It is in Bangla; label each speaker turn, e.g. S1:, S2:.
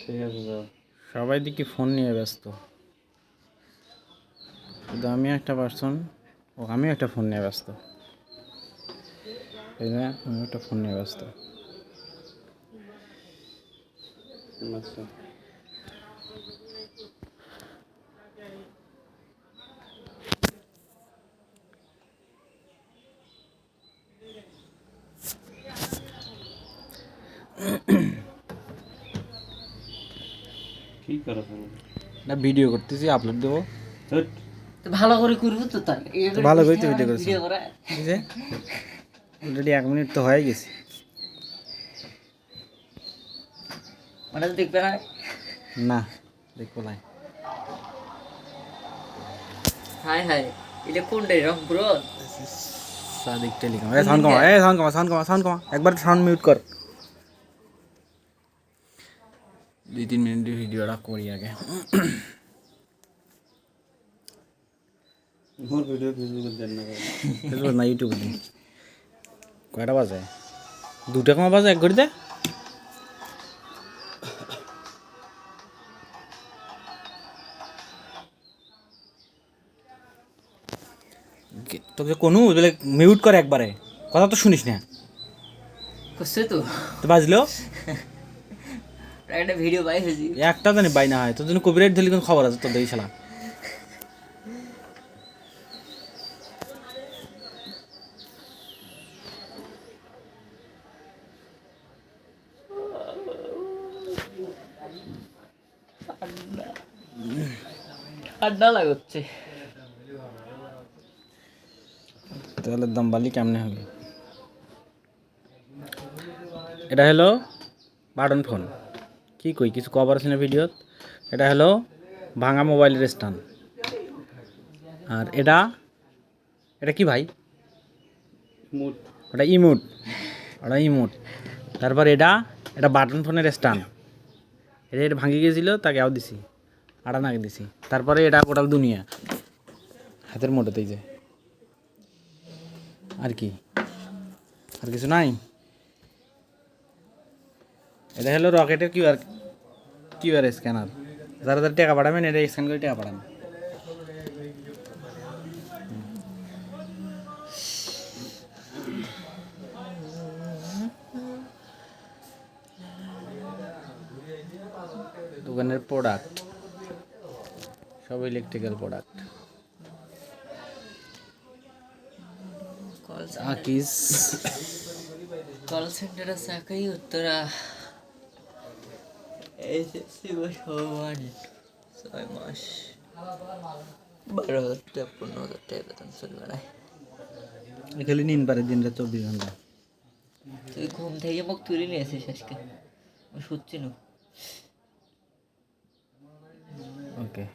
S1: ঠিক আছে যাও।
S2: সবাই দেখি ফোন নিয়ে ব্যস্ত, কিন্তু আমি একটা পার্সন আমিও একটা ফোন নিয়ে ব্যস্ত, তাই না? আমিও একটা ফোন নিয়ে ব্যস্ত।
S1: আচ্ছা কি করো তুমি?
S2: না, ভিডিও করতেছি, আপলোড দেবো।
S1: ধ্যাৎ,
S3: তো ভালো করে করবো তো তার
S2: তো ভালো করে তো ভিডিও করেছি,
S3: ভিডিও করা
S2: ঠিক আছে? অলরেডি 1 মিনিট তো হয়ে গেছে।
S3: মানে তো দেখবে না।
S2: না, দেখবো না।
S3: হাই হাই, এটা কোনটা রংপুর?
S2: সাদিক টেলিকম। সাউন্ড কমা, সাউন্ড কমা, সাউন্ড কমা, সাউন্ড কমা, একবার সাউন্ড মিউট কর। 2-3 মিনিটের ভিডিওটা করি আগে।
S1: মোর ভিডিও ফেসবুকে দেন না ভাই।
S2: ফেসবুক না, ইউটিউবে দিন। কয়টা বাজে? 2টা কমা বাজে এক ঘড়িতে। তোকে কোনো বলে মিউট করে একবারে, কথা তো শুনিস না।
S3: করছে তো
S2: তো বাজলো
S3: একটা ভিডিও বাই হয়েছি।
S2: একটা জানি বাই না হয়, তোর জন্য কপিরাইট দিলে কোনো খবর আছে তোর, দেখি শালা।
S3: ঠান্ডা লাগাচ্ছে।
S2: তেলের দাম বালি কেমনে হবে? এটা হলো বাটন ফোন। কি কই, কিছু কভার আছে না ভিডিওত? এটা হলো ভাঙা মোবাইলের স্ট্যান্ড। আর এটা এটা কি ভাই?
S1: মুড
S2: ওটা ইমোট, ওটা ইমোট। তারপর এটা এটা বাটন ফোনের স্ট্যান্ড। এটা ভাঙি গেছিলো, তাকে আও দিছি, আটা নাকে দিছি। তারপরে এটা টোটাল দুনিয়া হাতের মোটেতেই যায়। আর কি, আর কিছু নাই। এটা হলো রকেটের কিউআর স্ক্যানার। যারা যারা টাকা পাঠাবেন এটা স্ক্যান করে টাকা পাঠান। দোকানের প্রোডাক্ট সব ইলেকট্রিক্যাল প্রোডাক্ট। আকিস
S3: কল সেন্টারে চাকরি উত্তরা এসএসসি সমান 6 মাস 12,000 টাকা 15,000 টাকা বেতন চলবে না।
S2: খালি নিন পারে দিন রাত 24 ঘন্টা।
S3: তুই ঘুম থেকে মুখ তুলে নিয়ে আসিস আজকে, আমি শুচ্ছি না।
S2: ওকে।